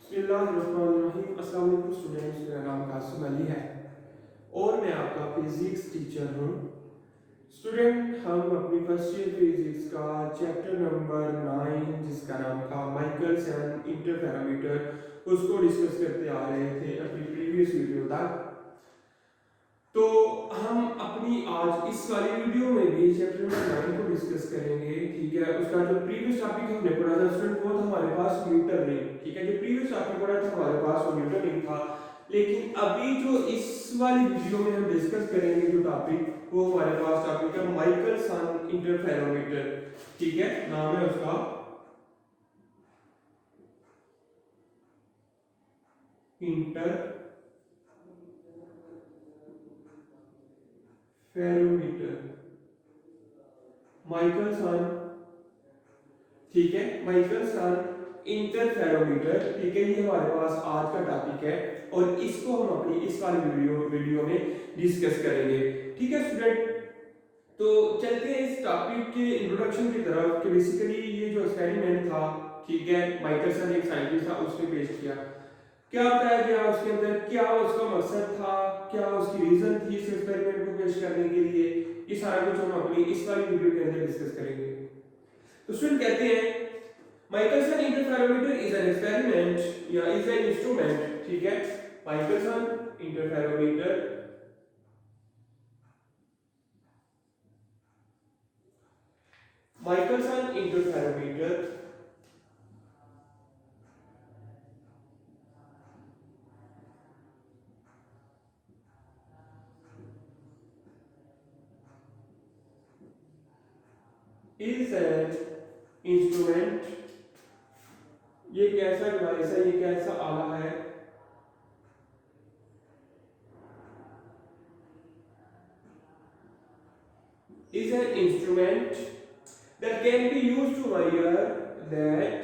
बिस्मिल्लाहिर्रहमानिर्रहीम। अस्सलाम वालेकुम स्टूडेंट्स, मेरा नाम कासिम अली है और मैं आपका फिजिक्स टीचर हूँ। स्टूडेंट, हम अपनी फर्स्ट ईयर फिजिक्स का चैप्टर नंबर 9 जिसका नाम था माइकल्स एंड इंटरफेरोमीटर, उसको डिस्कस करते आ रहे थे अपनी प्रीवियस वीडियो तक। तो हम अपनी आज इस वाली वीडियो में भी चैप्टर नंबर 9 को डिस्कस करेंगे। ठीक है, उसका जो प्रीवियस टॉपिक हमने पढ़ा था स्टूडेंट वो था हमारे पास न्यूटन रिंग। ठीक है, जो प्रीवियस टॉपिक पढ़ा था हमारे पास वो न्यूटन रिंग था, लेकिन अभी जो इस वाली वीडियो में हम डिस्कस करेंगे जो टॉपिक वो हमारे पास टॉपिक है माइकलसन इंटरफेरोमीटर। ठीक है, नाम है उसका इंटरफेरोमीटर, माइकलसन। ठीक है, माइकलसन इंटरफेरोमीटर। ठीक है, ये हमारे पास आज का टॉपिक है और इसको हम अपनी इस वाली वीडियो में डिस्कस करेंगे। ठीक है स्टूडेंट, तो चलते हैं इस टॉपिक के इंट्रोडक्शन की तरफ कि बेसिकली ये जो एक्सपेरिमेंट था, ठीक है, माइकलसन एक साइंटिस्ट था, उसने पेश किया। क्या बताया गया उसके अंदर, क्या उसका मकसद था, क्या उसकी रीजन थी इस एक्सपेरिमेंट को पेश करने के लिए, ये सारा कुछ हम अपनी इस वाली वीडियो के अंदर डिस्कस करेंगे। तो स्टूडेंट कहते हैं Michelson interferometer is an experiment या इज एन इंस्ट्रूमेंट। ठीक है, Michelson interferometer Michelson interferometer is an instrument, ये कैसा डिवाइस है, ये कैसा आला है, is an instrument that can be used to measure, that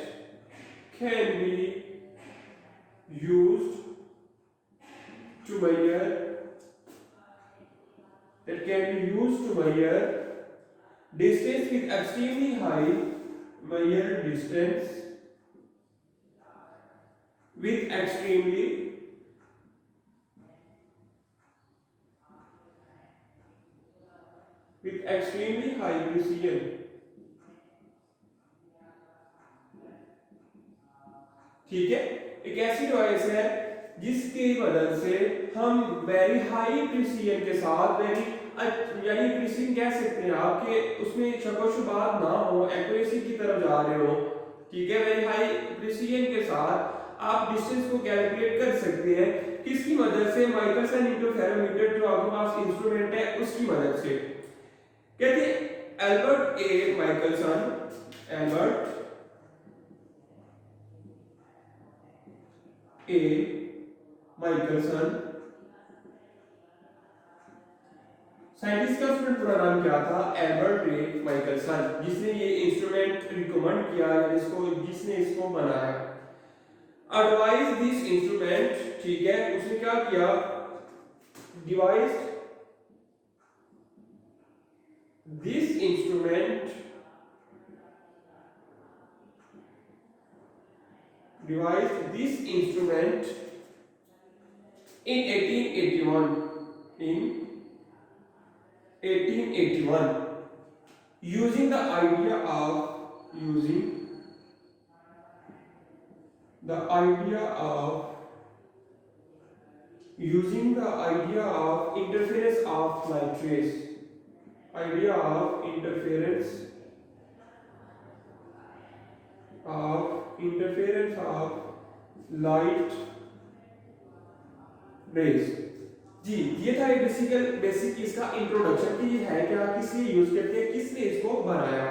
can be used to measure, that can be used to measure distance with extremely high, measure distance with extremely high precision। ठीक है, एक ऐसी device है जिसकी मदद से हम very high precision के साथ, यानी प्रिसीजन कह सकते हैं आप कि उसमें शको शुबात ना हो, एक्यूरेसी की तरफ जा रहे हो। ठीक है, वेरी हाई प्रिसीजन के साथ आप डिस्टेंस को कैलकुलेट कर सकते हैं। किसकी मदद से? माइकलसन इंटरफेरोमीटर जो आपके पास इंस्ट्रूमेंट है उसकी मदद से। कहते हैं एल्बर्ट ए माइकलसन, साइंटिस्ट का स्टूडेंट पूरा नाम क्या था? एल्बर्ट ए माइकलसन, जिसने ये इंस्ट्रूमेंट रिकमेंड किया, जिसने इसको बनाया। एडवाइज दिस इंस्ट्रूमेंट, ठीक है, उसने क्या किया? Devised this instrument in 1881 using the idea of interference of light rays, light rays। जी, ये था एक बेसिक इसका इंट्रोडक्शन कि ये है क्या, किस लिए यूज करते हैं, किसने इसको बनाया।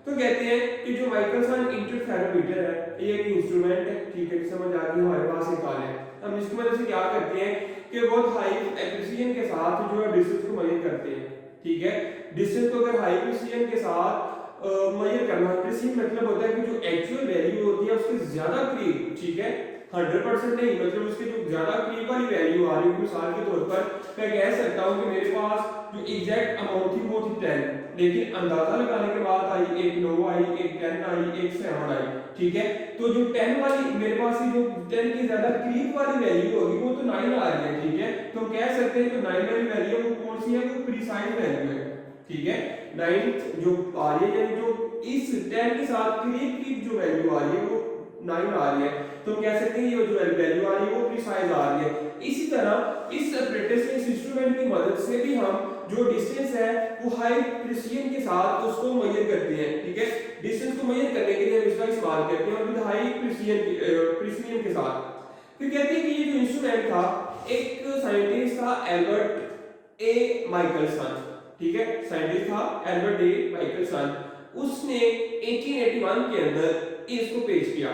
तो कहते हैं कि जो माइकलसन इंटरफेरोमीटर है ये एक इंस्ट्रूमेंट है। ठीक है, समझ आ गई, हमारे पास एक आला है, हम इसकी मदद से क्या करते हैं कि बहुत हाई प्रिसीजन के साथ जो है डिस्टेंस को मेजर करते हैं। ठीक है, डिस्टेंस को अगर हाई प्रिसीजन के साथ मेजर करना, प्रिसीजन मतलब होता है कि जो एक्चुअल वैल्यू होती है उसके ज्यादा करीब, ठीक है, 100% नहीं, मतलब उसके जो ज्यादा करीब वाली वैल्यू आ रही है। मिसाल के तौर पर मैं कह सकता हूं कि मेरे पास जो एग्जैक्ट अमाउंट थी वो थी 10, लेकिन अंदाजा लगाने के बाद आई एक 9 आई, एक 10 आई, एक 7 आई। ठीक है। तो जो 10 वाली मेरे पास जो 10 की ज्यादा करीब वाली वैल्यू होगी वो तो 9 आ रही है, ठीक है। तो हम कह सकते हैं कि 9 वाली वैल्यू वो कौन सी है, वो प्रीसाइज वैल्यू है, ठीक है। 9 जो आ रही है, यानी जो इस 10 के साथ करीब की जो वैल्यू आ रही है वो 9 आ रही है, तो हम कह सकते हैं ये जो वैल्यू आ रही है वो प्रीसाइज आ रही है। इसी तरह इस सेपरेटर से, इस इंस्ट्रूमेंट की मदद से भी हम जो डिस्टेंस है वो हाई प्रिसिजन के साथ उसको मेजर करते हैं, ठीक है। डिस्टेंस को मेजर करने के लिए हम इसका इस्तेमाल करते हैं और विद हाई प्रिसिजन के साथ। फिर कहते हैं कि ये जो इंस्ट्रूमेंट था, एक साइंटिस्ट था एल्बर्ट ए माइकलसन, ठीक है, साइंटिस्ट था एल्बर्ट ए माइकलसन, उसने 1881 के अंदर इसको पेश किया,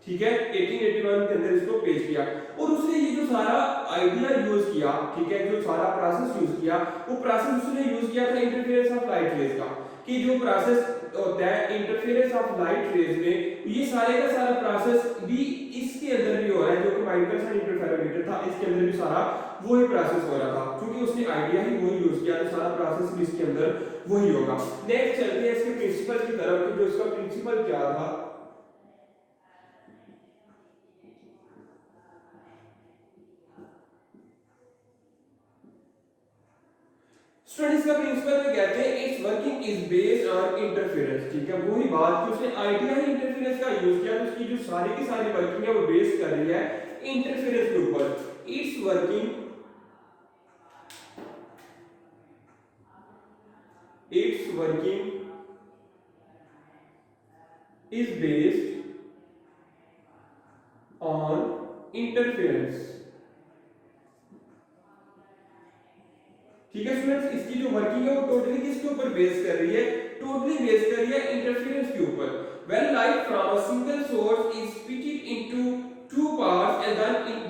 ठीक है। 1881 के अंदर इसको पेश किया और उसने ये जो सारा आइडिया यूज किया, ठीक है, जो सारा प्रोसेस यूज किया, वो प्रोसेस उसने यूज किया था इंटरफेरेंस ऑफ लाइट रेज का, कि जो प्रोसेस होता है इंटरफेरेंस ऑफ लाइट रेज में, ये सारे का सारा प्रोसेस भी इसके अंदर भी हो रहा है, जो कि माइकलसन इंटरफेरोमीटर था इसके अंदर भी सारा वही प्रोसेस हो रहा था, क्योंकि उसने आइडिया ही वही यूज किया, तो सारा प्रोसेस भी इसके अंदर वही होगा। नेक्स्ट चलते हैं इसके प्रिंसिपल की तरफ, कि जो इसका प्रिंसिपल क्या था। स्टूडेंट्स का प्रिंसिपल में कहते हैं it's working is based on interference, ठीक है। वही बात कि उसने आइडिया ही इंटरफेरेंस का यूज किया, तो उसकी जो सारी की सारी वर्किंग है वो बेस कर रही है इंटरफेरेंस के ऊपर। It's working is based on interference, ठीक है स्टूडेंट्स। इसकी जो वर्किंग है वो टोटली किसके ऊपर बेस कर रही है, टोटली बेस कर रही है इंटरफेरेंस के ऊपर। When light from a single source is splitted into two parts and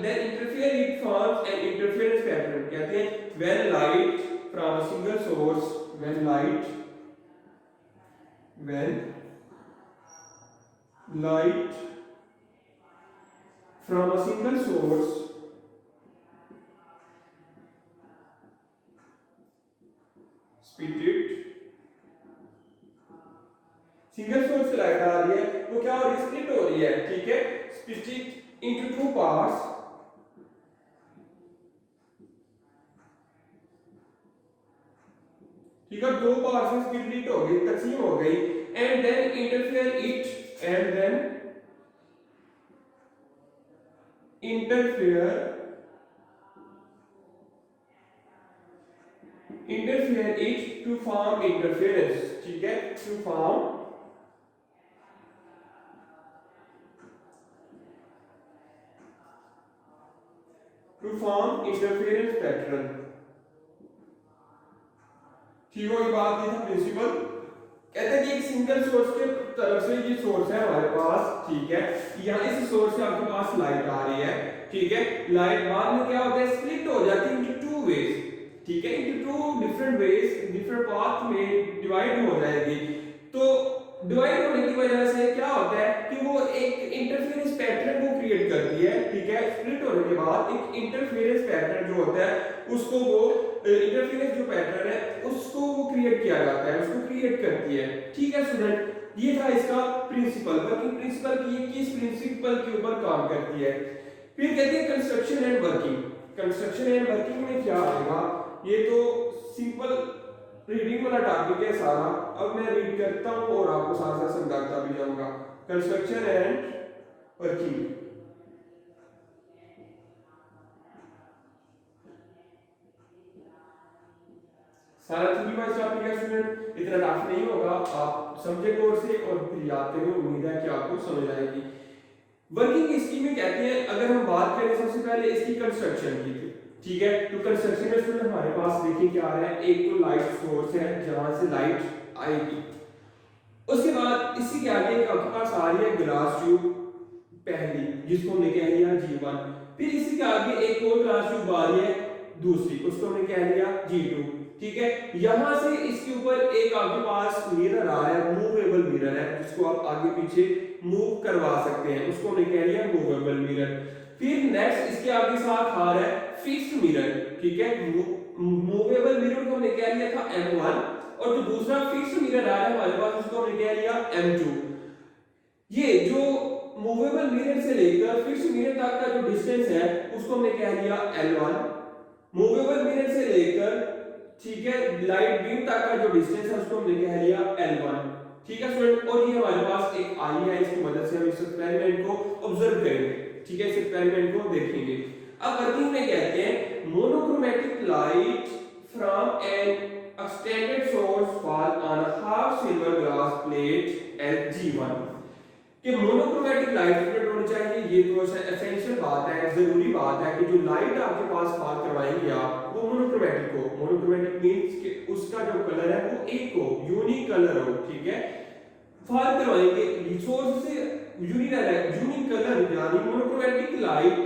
then interfere it forms an interference pattern. कहते हैं when light from a single source, when light from a single source splitted, single source से light आ रही है, वो क्या हो रही है, स्प्लिट हो रही है, ठीक है, स्प्लिटेड इनटू टू पार्ट्स, ठीक है, दो पार्ट्स में स्प्लिट हो गई, तकसीम हो गई, and then interfere it to form interference, ठीक है, टू फॉर्म इंटरफेरेंस पैटर्न, ठीक हो। ये बात ये था प्रिंसिपल। कहते हैं कि एक सिंगल सोर्स के तरफ से ये सोर्स है हमारे पास, ठीक है, यहाँ इस सोर्स से आपके पास लाइट आ रही है, ठीक है। लाइट बाद में क्या होता है, स्प्लिट हो जाती है इनटू टू वेज, ठीक है, into two different ways, different path में डिवाइड हो जाएगी। तो डिवाइड होने की वजह से क्या होता है कि वो एक इंटरफेरेंस पैटर्न को क्रिएट करती है, ठीक है। स्प्लिट होने के बाद एक इंटरफेरेंस पैटर्न जो होता है उसको वो इंटरफेरेंस जो पैटर्न है उसको वो क्रिएट किया जाता है, उसको क्रिएट करती है, ठीक है स्टूडेंट। ये था इसका प्रिंसिपल, वर्किंग प्रिंसिपल की ये किस प्रिंसिपल के ऊपर काम करती है। फिर कहते हैं construction and working. Construction and working में क्या आएगा, ये तो सिंपल रीडिंग वाला टॉपिक है सारा, अब मैं रीड करता हूं और आपको साथ साथ समझाता भी जाऊंगा। कंस्ट्रक्शन एंड वर्किंग, सारा थ्योरी वाइज टॉपिक है स्टूडेंट, इतना टफ नहीं होगा, आप समझे कोर्स से और फिर याद करें, उम्मीद है कि आपको समझ आएगी। वर्किंग इसकी में कहते हैं, अगर हम बात करें सबसे पहले इसकी कंस्ट्रक्शन की, ठीक है। तो कंस्ट्रक्शन में स्टूडेंट हमारे पास देखिए क्या आ रहा है, एक तो लाइट सोर्स है जहां से लाइट आएगी, उसके बाद इसी के आगे आपके पास आ रही है ग्लास ट्यूब पहली, जिसको हमने कह लिया G1, फिर इसी के आगे एक और ग्लास ट्यूब आ रही है दूसरी, उसको हमने कह लिया G2, ठीक है। यहां से इसके ऊपर एक आपके पास मिरर आ रहा है, मूवेबल मिरर है, जिसको आप आगे पीछे मूव करवा सकते हैं, उसको हमने कह लिया मूवेबल मिरर। फिर नेक्स्ट इसके आगे साथ आ रहा है फिक्स्ड मिरर, ठीक है। मूवेबल मिरर को हमने कह लिया था M1, और जो दूसरा फिक्स्ड मिरर आ रहा है हमारे पास उसको हमने कह लिया M2। ये जो मूवेबल मिरर से लेकर फिक्स्ड मिरर तक का जो डिस्टेंस है उसको हमने कह दिया L1। मूवेबल मिरर से लेकर, ठीक है, लाइट बीम तक का जो डिस्टेंस है उसको हमने कह लिया L1। ठीक है स्टूडेंट, और ये हमारे पास एक आई है, इसकी मदद से हम इस एक्सपेरिमेंट को ऑब्जर्व करेंगे। ठीक है, इस एक्सपेरिमेंट को देखेंगे। अब वर्किंग में कहते हैं monochromatic light from an extended source fall on a half silver glass plate Lg1 कि मोनोक्रोमैटिक लाइट स्प्रेड होनी चाहिए। ये तो एसेंशियल बात है, जरूरी बात है कि जो लाइट आपके पास फॉल करवाएंगे आप वो मोनोक्रोमैटिक हो। मोनोक्रोमैटिक मींस कि उसका जो कलर है वो एक हो, यूनिक कलर हो। ठीक है, फॉल करवाएंगे सोर्स से यूनिक कलर यानी मोनोक्रोमैटिक लाइट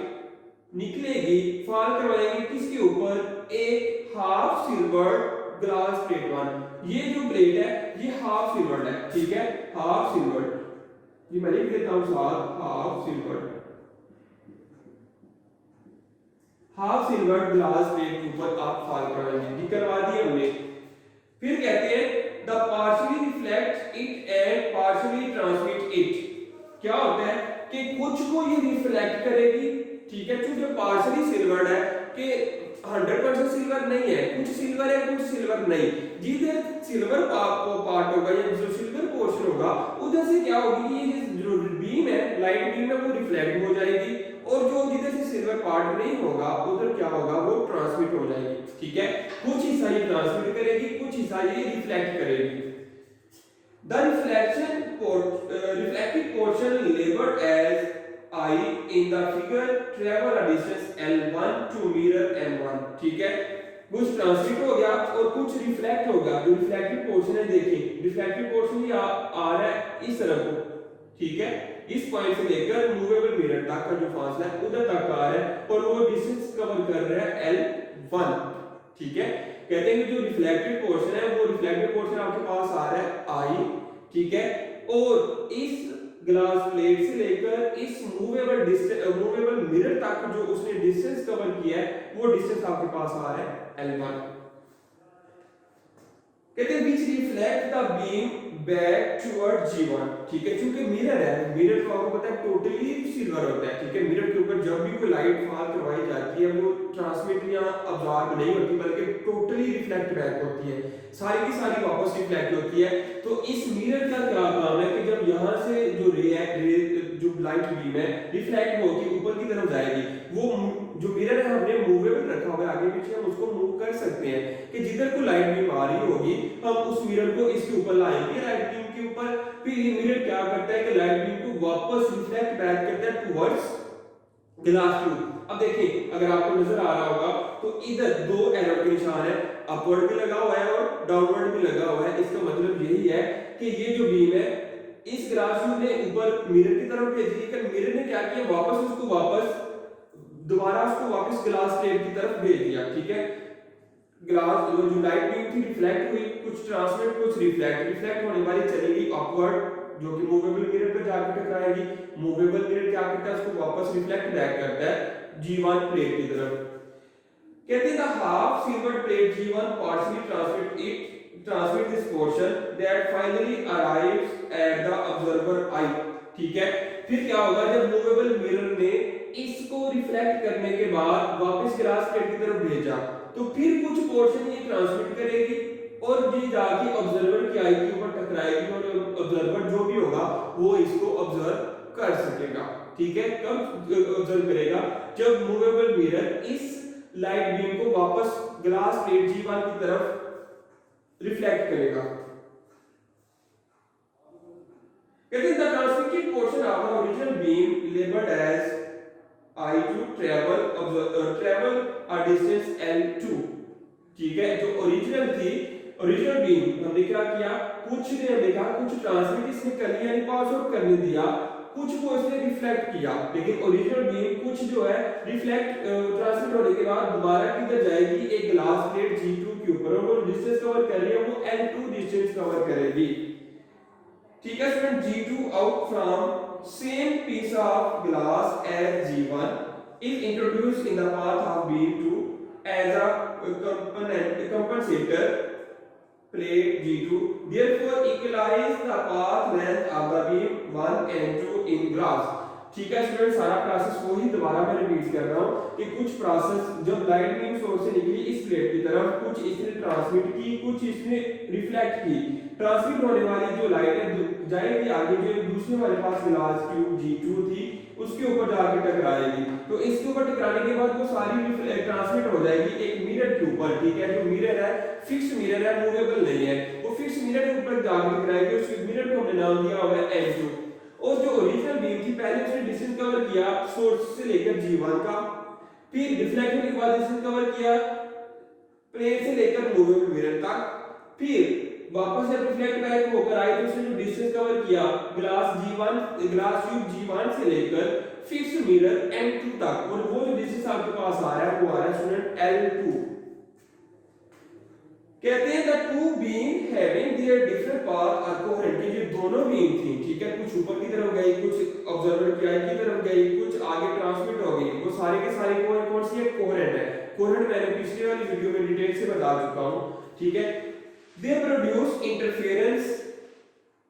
निकलेगी, फॉल करवाएंगे किसके ऊपर, एक half silver glass plate one. ये जो प्लेट है ये हाफ सिल्वर्ड है। ठीक है, हाफ सिल्वर्ड, ये मैं लिख देता हूं साथ, हाफ सिल्वर्ड ग्लास प्लेट के ऊपर आप फॉल करवाएंगे। ये करवा दिया हमने। फिर कहते हैं the partially reflect it and partially transmit it. क्या होता है कि कुछ को ये रिफ्लेक्ट करेगी। ठीक है, क्योंकि पार्शियली सिल्वर्ड है कि 100% सिल्वर नहीं है, कुछ सिल्वर है कुछ सिल्वर नहीं। जिधर सिल्वर पार्ट होगा या जो सिल्वर पोर्शन होगा उधर से क्या होगी, ये जो बीम है, लाइट बीम है, वो रिफ्लेक्ट हो जाएगी, और जो जिधर से सिल्वर पार्ट नहीं होगा उधर क्या होगा, वो ट्रांसमिट हो जाएगी। ठीक है, कुछ हिस्सा ये ट्रांसमिट करेगी, कुछ हिस्सा ये रिफ्लेक्ट करेगी। The reflected portion labeled as I in the figure travel a distance L1 to mirror M1। ठीक है, कुछ ट्रांसमिट हो गया और कुछ रिफ्लेक्ट होगा। जो रिफ्लेक्टेड पोर्शन है, देखिए रिफ्लेक्टेड पोर्शन ये आ रहा है इस तरफ को। ठीक है, इस पॉइंट से लेकर मूवेबल मिरर तक का जो फासला है उधर तक आ रहा है और वो डिस्टेंस कवर कर रहा है L1। ठीक है, कहते हैं कि जो रिफ्लेक्टेड पोर्शन है वो रिफ्लेक्टेड पोर्शन आपके पास आ रहा है I। ठीक है, और इस ग्लास प्लेट से लेकर इस मूवेबल मिरर तक जो उसने डिस्टेंस कवर किया है वो डिस्टेंस आपके पास आ रहा है L1। कहते हैं which reflect the beam back toward G1। ठीक है, क्योंकि मिरर है, मिरर तो आपको पता है टोटली सिल्वर होता है। ठीक है, मिरर के ऊपर जब भी कोई लाइट फॉल करवाई जाती है वो ट्रांसमिट या अब्जॉर्ब नहीं होती बल्कि टोटली रिफ्लेक्ट बैक होती है, सारी की सारी वापस रिफ्लेक्ट होती है। तो इस मिरर का क्या काम है कि जब यहां से जो रे जो लाइट बीम है रिफ्लेक्ट होकर ऊपर की तरफ जाएगी, वो जो मिरर है हमने मूवेबल रखा हुआ है, आगे पीछे हम उसको मूव कर सकते हैं कि जिधर को लाइट बीम आ रही होगी हम उस मिरर को इसके ऊपर लाएंगे, लाइट बीम के ऊपर। फिर ये मिरर क्या करता है कि लाइट बीम को वापस रिफ्लेक्ट बैक करता है टुवर्ड्स ग्लास ट्यूब। अब देखिए अगर आपको नजर आ रहा होगा तो इधर दो एरो के निशान है, अपवर्ड भी लगा हुआ है और डाउनवर्ड भी लगा हुआ है। इसका मतलब यही है कि ये जो बीम है इस ग्लास ट्यूब ने ऊपर मिरर की तरफ भेजी, लेकिन मिरर ने क्या किया, वापस उसको दोबारा उसको वापस ग्लास प्लेट की तरफ भेज दिया। ठीक है, ग्लास जो लाइट बीम थी रिफ्लेक्ट हुई, कुछ ट्रांसमिट कुछ रिफ्लेक्ट होने वाली चली गई अपवर्ड, जो कि मूवेबल मिरर पे जाकर टकराएगी। मूवेबल मिरर क्या करता है, उसको वापस रिफ्लेक्ट बैक करता है G1 प्लेट की तरफ। कहते हैं the half silver plate G1 partially transmit this portion that finally arrives at the observer eye। ठीक है, फिर क्या होगा, जब मूवेबल मिरर ने इसको रिफ्लेक्ट करने के बाद वापस ग्लास प्लेट की तरफ भेजा तो फिर कुछ पोर्शन ये ट्रांसमिट करेगी और ये जाके ऑब्जर्वर की आई के ऊपर टकराएगी और ऑब्जर्वर जो भी होगा वो इसको ऑब्जर्व कर सकेगा। ठीक है, कब ऑब्जर्व करेगा, जब मूवेबल मिरर इस लाइट बीम को वापस ग्लास प्लेट G1 की तरफ रिफ्लेक्ट करेगा। कहते हैं the transmitted portion of the original beam labelled as I2 travel a distance L2। ठीक है, जो ओरिजिनल बीम हमने क्या किया, कुछ ने हमने कहा कुछ ट्रांसमिट इसने कर लिया, यानी पास आउट करने दिया, कुछ को इसने रिफ्लेक्ट किया। लेकिन ओरिजिनल बीम कुछ जो है रिफ्लेक्ट ट्रांसमिट होने के बाद दोबारा किधर जाएगी, एक ग्लास प्लेट G2 के ऊपर, और वो डिस्टेंस कवर कर रही है वो L2 डिस्टेंस कवर करेगी। ठीक है student, G2 out from same piece of glass as G1 is introduced in the path of beam 2 as a compensator plate G2. Therefore, equalize the path length of the beam 1 and 2 in graphs. ठीक है student, सारा process वही दोबारा मैं repeat कर रहा हूँ कि कुछ प्रोसेस जब लाइट बीम सोर्स से निकली इस प्लेट की तरफ, कुछ इसने ट्रांसमिट की, कुछ इसने रिफ्लेक्ट की। ट्रांसमिट होने वाली जो लाइट है जाएगी आगे, जो दूसरी हमारे पास ग्लास ट्यूब G2 थी उसके ऊपर जाके टकराएगी। तो इसके ऊपर टकराने के बाद वो सारी ट्रांसमिट हो जाएगी एक मिरर के ऊपर। ठीक है, जो मिरर है फिक्स मिरर है, मूवेबल नहीं है, वो फिक्स मिरर के ऊपर जाके टकराएगी। उस मिरर को हमने नाम दिया हुआ है M2। और जो ओरिजिनल बीम थी पहले उसने डिस्टेंस कवर किया सोर्स से लेकर G1 का, फिर रिफ्लेक्ट होने के बाद डिस्टेंस कवर किया प्लेन से लेकर मूवेबल मिरर तक, फिर वापस जब रिफ्लेक्ट बैक होकर आई तो उसने जो डिस्टेंस कवर किया ग्लास ट्यूब G1 से लेकर फिक्स मिरर M2 तक, और वो जो डिस्टेंस आपके पास आ रहा है वो आ रहा है स्टूडेंट L2। कहते हैं the two beam having their different path are coherent, कि ये दोनों बीम थी, ठीक है, कुछ ऊपर की तरफ गई, कुछ ऑब्जर्वर की आई की तरफ गई, कुछ आगे ट्रांसमिट हो गई, वो सारे के सारे कौन सी है, कोहेरेंट है। कोहेरेंट मैंने पिछली वाली वीडियो में डिटेल से बता चुका हूं। ठीक है, they produce interference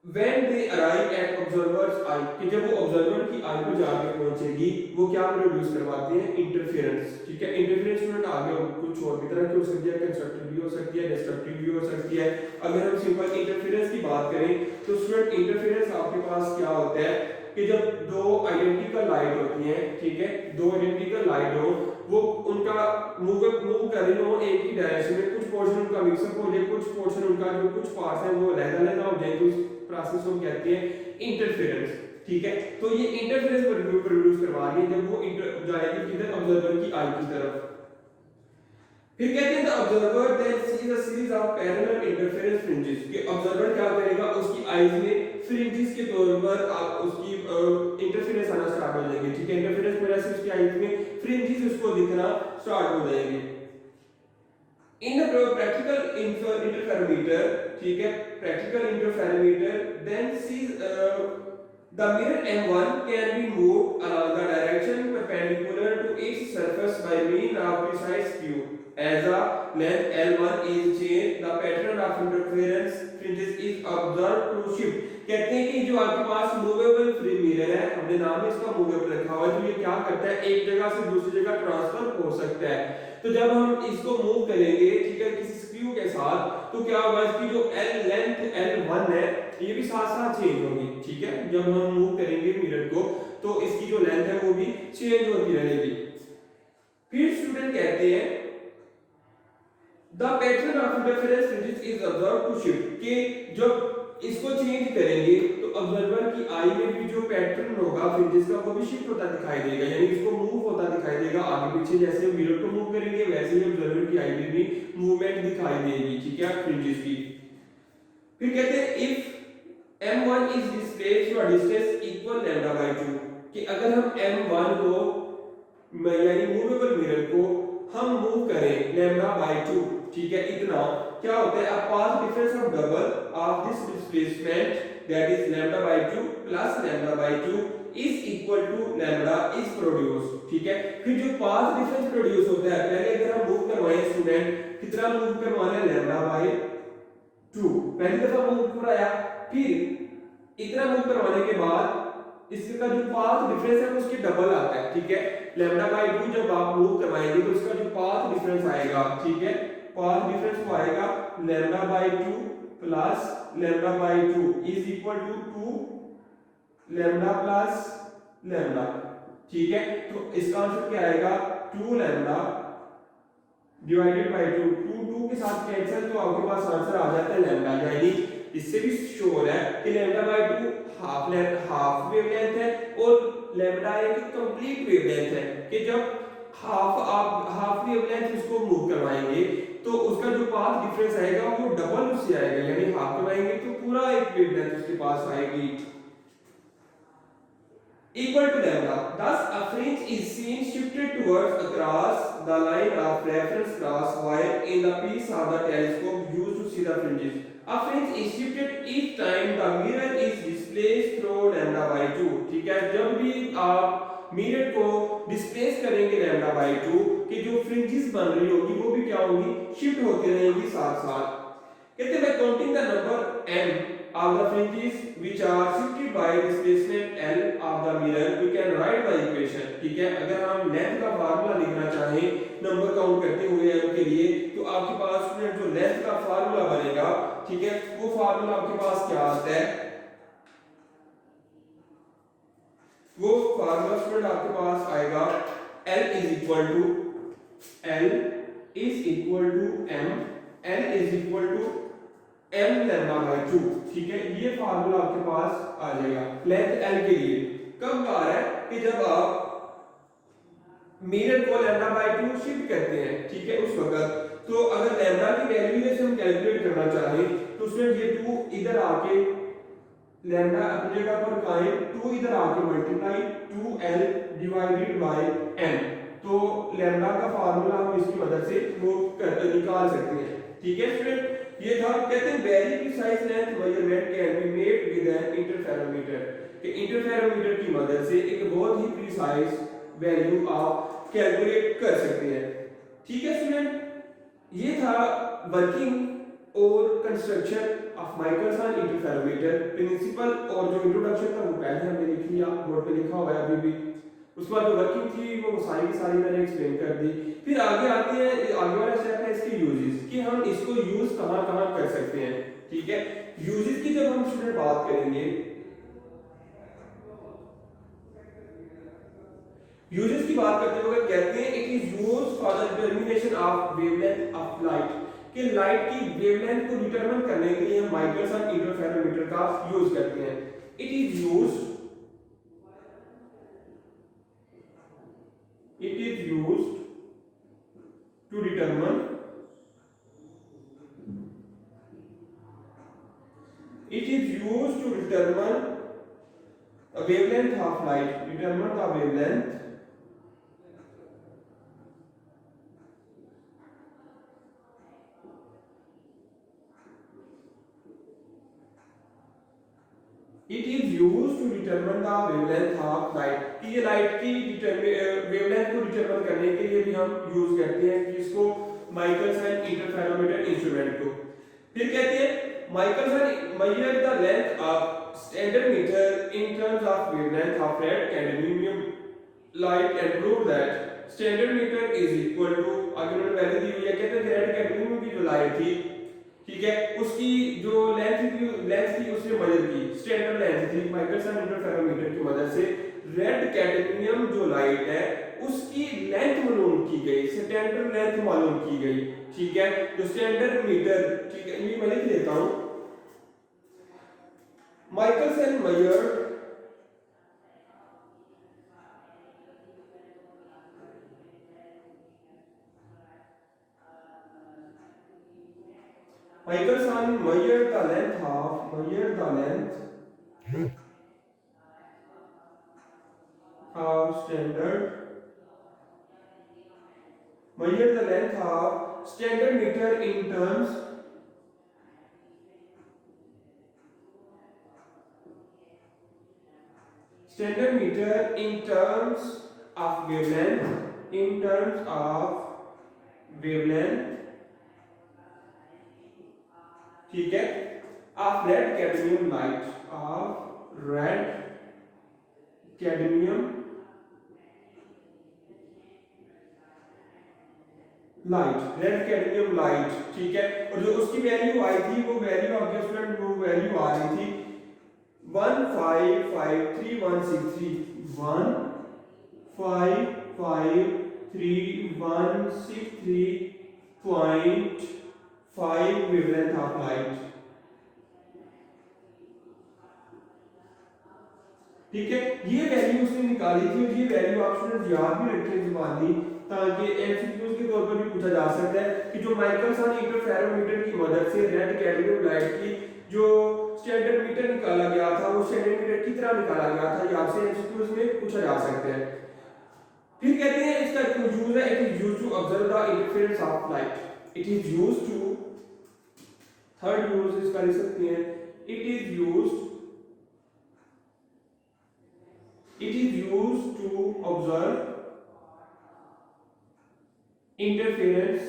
when they arrive at observer's eye, कि जब वो ऑब्जर्वर की आई पर जाके पहुंचेगी वो क्या प्रोड्यूस करवाते हैं, इंटरफेरेंस। ठीक है, इंटरफेरेंस स्टूडेंट आगे कुछ और भी तरह की हो सकती है, कंस्ट्रक्टिव भी हो सकती है, डिस्ट्रक्टिव भी हो सकती है। अगर हम सिंपल इंटरफेरेंस की बात करें तो स्टूडेंट इंटरफेरेंस आपके पास क्या होता है कि जब दो आइडेंटिकल लाइट होती हैं, ठीक है, दो आइडेंटिकल लाइट हो, वो उनका मूव कर रही हो एक ही डायरेक्शन में, कुछ पोर्शन उनका मिक्सअप हो जाए, कुछ पोर्शन उनका जो कुछ पार्ट्स हैं वो अलग-अलग हो जाए, तो प्रोसेस को कहते हैं इंटरफेरेंस। ठीक है, तो ये इंटरफेरेंस प्रोड्यूस करवा रही है जब वो जाएगी किधर, ऑब्जर्वर की आई की तरफ। फिर कहते हैं the observer then sees a series of parallel interference fringes, कि ऑब्जर्वर क्या करेगा, उसकी आईज में फ्रिंजेस के तौर पर आप उसकी इंटरफेरेंस आना स्टार्ट हो जाएंगे। ठीक है, इंटरफेरेंस में ऐसे उसकी आईज में फ्रिंजेस उसको दिखना स्टार्ट हो जाएंगे। इन द प्रैक्टिकल इंटरफेरोमीटर, ठीक है, practical interferometer then sees the mirror M1 can be moved along the direction perpendicular to its surface by means of precise cue. As the length L1 is changed, the pattern of interference fringes is observed to shift. कहते हैं कि जो आपके पास movable free mirror है, हमने नाम है इसका मूवेबल रखा हुआ है, तो ये क्या करता है, एक जगह से दूसरी जगह ट्रांसफर हो सकता है। तो जब हम इसको मूव करेंगे, ठीक है, किसी स्क्रू के साथ, तो क्या होगा, इसकी जो L लेंथ L1 है ये भी साथ साथ चेंज होगी। ठीक है, जब हम मूव करेंगे मिरर को तो इसकी जो लेंथ है वो भी चेंज होती रहेगी। फिर स्टूडेंट कहते हैं the pattern of interference fringes is observed to shift, कि जब इसको चेंज करेंगे तो ऑब्जर्वर की आई में भी जो पैटर्न होगा फ्रिंजेस का वो भी शिफ्ट होता दिखाई देगा, यानी इसको मूव होता दिखाई देगा आगे पीछे। जैसे मिरर को मूव करेंगे वैसे ही ऑब्जर्वर की आई में भी मूवमेंट दिखाई देगी। ठीक है, फ्रिंजेस की। फिर कहते हैं if M1 is displaced to a distance equal lambda by 2, कि अगर हम M1 को यानी मूवेबल मिरर को हम मूव करें लैम्डा बाय 2, ठीक है, इतना क्या होता है, a path difference of double of this displacement that is lambda by 2 plus lambda by 2 is equal to lambda is produce. ठीक है, फिर जो पाथ डिफरेंस प्रोड्यूस होता है, पहले अगर हम मूव करवाएं स्टूडेंट, कितना मूव करवाना है, लैम्डा बाय 2, पहली दफा मूव कराया, फिर इतना मूव करवाने के बाद इसका जो पाथ डिफरेंस है उसकी डबल आता है। ठीक है, लैम्डा बाय 2 जब आप मूव करवाएंगे तो इसका जो पाथ डिफरेंस आएगा, ठीक है, पाथ डिफरेंस वो आएगा lambda by 2 plus lambda by 2 is equal to 2 lambda plus lambda. ठीक है, तो इसका आंसर क्या आएगा, 2 लैम्डा डिवाइडेड बाय 2, 2 के साथ कैंसिल, तो आपके पास आंसर आ जाता है लैम्डा। यानी इससे भी श्योर है कि लैम्डा बाय 2 हाफ वेवलेंथ है और लैम्डा एक कंप्लीट वेवलेंथ है, कि जब हाफ वेवलेंथ इसको मूव करवाएंगे तो उसका जो पाथ डिफरेंस आएगा वो डबल उससे आएगा, यानी हाफ करवाएंगे तो पूरा एक वेवलेंथ उसके पास आएगी equal to lambda. Thus, a fringe is seen shifted towards across the line of reference cross wire in the piece of the telescope used to see the fringes. A fringe is shifted each time the mirror is displaced through lambda by 2. ठीक है, जब भी आप mirror को displace करेंगे lambda by 2 कि जो fringes बन रही होगी वो भी क्या होगी, शिफ्ट होती रहेंगी साथ साथ। कहते हैं by counting the number n of the fringes which are shifted by displacement L of the mirror we can write the equation। ठीक है, अगर हम लेंथ का फार्मूला लिखना चाहें नंबर काउंट करते हुए m के लिए, तो आपके पास स्टूडेंट जो लेंथ का फार्मूला बनेगा, ठीक है, वो फार्मूला आपके पास क्या आता है, वो फार्मूला स्टूडेंट आपके पास आएगा L is equal to m, L is equal to m lambda by 2। ठीक है, ये फार्मूला आपके पास आ जाएगा लेंथ L के लिए। कब आ रहा है कि जब आप मिरर को लैम्डा बाय 2 शिफ्ट करते हैं, ठीक है, उस वक्त। तो अगर लैम्डा की वैल्यू जैसे हम कैलकुलेट करना चाहें तो उसमें ये 2 इधर आके लैम्डा अपनी जगह पर कायम, 2 इधर आके multiply 2l divided by n। तो लैम्डा का फार्मूला हम इसकी मदद से वो निकाल सकते हैं। ठीक है स्टूडेंट, ये था, कहते हैं very precise length measurement can be made with an interferometer, कि इंटरफेरोमीटर की मदद से एक बहुत ही प्रिसाइज वैल्यू आप कैलकुलेट कर सकते हैं। ठीक है स्टूडेंट, ये था वर्किंग और construction of Michelson interferometer principle, और जो इंट्रोडक्शन था वो पहले हमने लिख लिया, बोर्ड पे लिखा हुआ है अभी भी। उसके बाद जो वर्किंग थी वो सारी की सारी मैंने एक्सप्लेन कर दी। फिर आगे आते हैं, आगे वाला स्टेप है इसके यूजेस, कि हम इसको यूज कहां-कहां कर सकते हैं। ठीक है, यूजेस की जब हम स्टूडेंट बात करेंगे, यूजेस की बात करते हुए कहते हैं it is used for the determination of wavelength of light, कि लाइट की वेवलेंथ को डिटरमिन करने के लिए हम माइकलसन इंटरफेरोमीटर का यूज करते हैं। It is used to determine a wavelength of light, determine the wavelength of light, कि ये लाइट की वेवलेंथ को डिटरमिन करने के लिए भी हम यूज करते हैं किसको, माइकलसन इंटरफेरोमीटर इंस्ट्रूमेंट को। फिर कहते हैं Michelson measure the length of standard metre in terms of wavelength of red cadmium light and prove that standard metre is equal to, आगे उन्होंने वैल्यू दी हुई है, कहते हैं रेड कैडमियम की जो लाइट थी, ठीक है, उसकी जो लेंथ थी उसने मेजर की, स्टैंडर्ड लेंथ थी माइकलसन इंटरफेरोमीटर की मदद से रेड कैडमियम जो लाइट है उसकी लेंथ मालूम की गई, स्टैंडर्ड लेंथ मालूम की गई। ठीक है, जो स्टैंडर्ड मीटर, ठीक है, ये मैं लिख देता हूं, Michelson measured Michelson measured the length of standard meter in terms of wavelength, ठीक है, of red cadmium light, red cadmium light, ठीक है, और जो उसकी वैल्यू आई थी वो वैल्यू आगे स्टूडेंट वो वैल्यू आ रही थी 1553163.5 वेवलेंथ ऑफ लाइट। ठीक है, ये वैल्यू उसने निकाली थी, और ये वैल्यू आप स्टूडेंट याद भी रखें जुबानी, ताकि एमसीक्यूज के तौर पर भी पूछा जा सकता है कि जो माइकलसन इंटरफेरोमीटर की मदद से रेड कैडमियम लाइट की जो स्टैंडर्ड मीटर निकाला गया था वो स्टैंडर्ड मीटर की तरह निकाला गया था, ये आपसे एमसीक्यूज में पूछा जा सकता है। फिर कहते हैं इसका यूज है, it is used to observe the interference of light, it is used to, third use इसका लिख सकते हैं, it is used to observe interference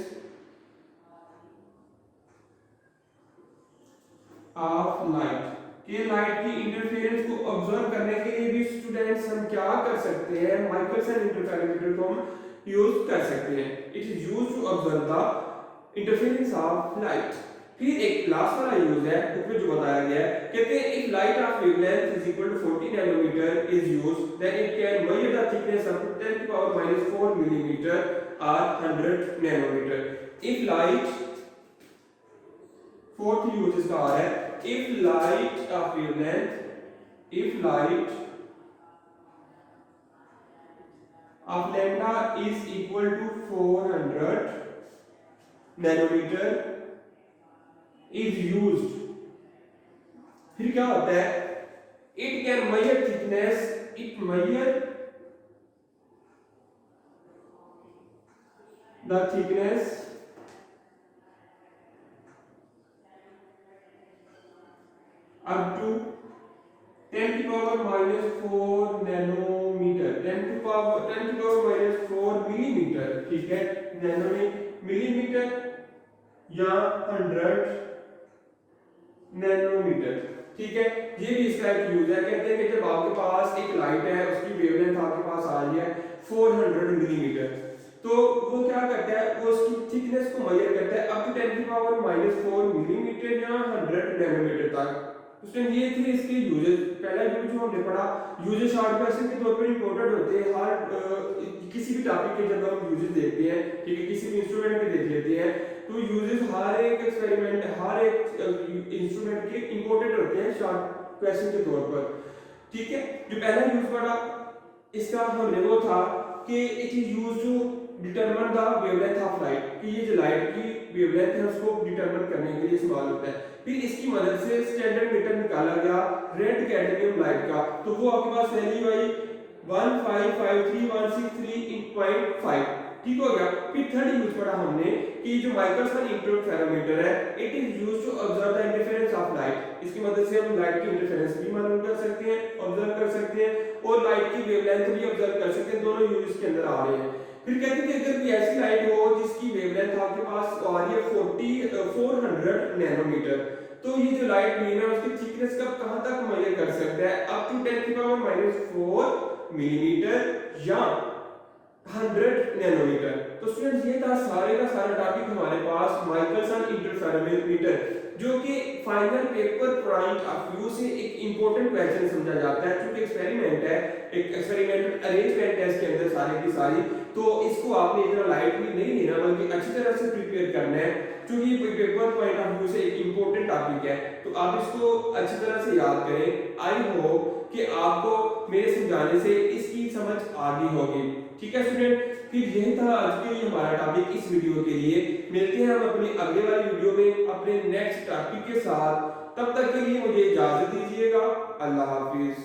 of light कि लाइट की इंटरफेरेंस को ऑब्जर्व करने के लिए भी स्टूडेंट्स हम क्या कर सकते हैं, माइकलसन इंटरफेरोमीटर को हम यूज कर सकते हैं। It is used to observe the interference of light. फिर एक लास्ट वाला यूज है उसमें जो बताया गया है, कहते हैं if light of wavelength is equal to 40 nanometre is used then it can measure the thickness up to 10 to power -4 millimetre और 100 nanometre. If light, fourth use इसका आ है, if light of wavelength, if light of lambda is equal to 400 nanometer is used, फिर क्या होता है, it can measure thickness, it measure the thickness up to 10 to power -4 nanometre, 10 to power -4 millimetre, ठीक है, millimetre या 100 nanometre, ठीक है। ये भी इसका एक यूज है। कहते हैं कि जब आपके पास एक लाइट है, उसकी वेवलेंथ आपके पास आ रही है 400 मिलीमीटर, तो वो क्या करता है, वो उसकी थिकनेस को मेजर करता है up to 10 to power -4 millimetre या 100 नैनोमीटर तक। उसमें ये थे इसके यूजेस। पहला यूज जो हमने पढ़ा, यूजेस शॉर्ट क्वेश्चन के तौर पर इंपॉर्टेंट होते हैं। हर किसी भी टॉपिक के जब हम यूजेस देखते हैं, ठीक है, किसी भी इंस्ट्रूमेंट के देख लेते हैं, तो यूजेस हर एक एक्सपेरिमेंट, हर एक इंस्ट्रूमेंट के इंपॉर्टेंट होते हैं शॉर्ट क्वेश्चन के तौर पर, ठीक है। जो पहला यूज पढ़ा इसका हमने वो था कि it is used to determine the wavelength of light, कि ये जो लाइट की वेवलेंथ है उसको डिटरमिन करने के लिए इस्तेमाल होता है। फिर इसकी मदद से स्टैंडर्ड मीटर निकाला गया रेड कैडमियम लाइट का, तो वो आपके पास वैल्यू आई 1553163.5, ठीक हो गया। फिर थर्ड यूज पढ़ा हमने कि जो माइकलसन इंटरफेरोमीटर है, it is used to observe the interference of light. इसकी मदद से हम लाइट की इंटरफेरेंस भी मालूम कर सकते हैं, ऑब्जर्व कर सकते हैं, और लाइट की वेवलेंथ भी ऑब्जर्व कर सकते हैं। दोनों यूज इसके अंदर आ रहे हैं। फिर कहते हैं कि अगर कोई ऐसी लाइट हो जिसकी वेवलेंथ आपके पास आ रही है 400 नैनोमीटर, तो ये जो लाइट बीम है उसकी थिकनेस का कहां तक मेजर कर सकता है, up to 10 to power -4 millimetre या 100 नैनोमीटर। तो स्टूडेंट्स ये था सारे का सारा टॉपिक हमारे पास माइकलसन इंटरफेरोमीटर, जो कि final paper point of view से एक इंपॉर्टेंट क्वेश्चन समझा जाता है। क्योंकि एक्सपेरिमेंट है, एक एक्सपेरिमेंटल अरेंजमेंट है इसके अंदर सारी की सारी, तो इसको आपने इतना लाइटली नहीं लेना बल्कि अच्छी तरह से प्रिपेयर करना है, क्योंकि पेपर पॉइंट ऑफ व्यू से एक इंपॉर्टेंट टॉपिक है। तो आप इसको अच्छी तरह से याद करें। आई होप कि आपको मेरे समझाने से इसकी समझ आ गई होगी, ठीक है स्टूडेंट। फिर यही था आज के लिए हमारा टॉपिक इस वीडियो के लिए। मिलते हैं हम अपनी अगले वाली वीडियो में अपने नेक्स्ट टॉपिक के साथ। तब तक के लिए मुझे इजाजत दीजिएगा। अल्लाह हाफिज।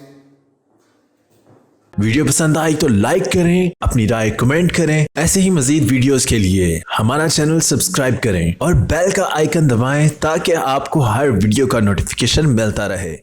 वीडियो पसंद आई तो लाइक करें, अपनी राय कमेंट करें। ऐसे ही मजीद वीडियोस के लिए हमारा चैनल सब्सक्राइब करें और बेल का आइकन दबाएं ताकि आपको हर वीडियो का नोटिफिकेशन मिलता रहे।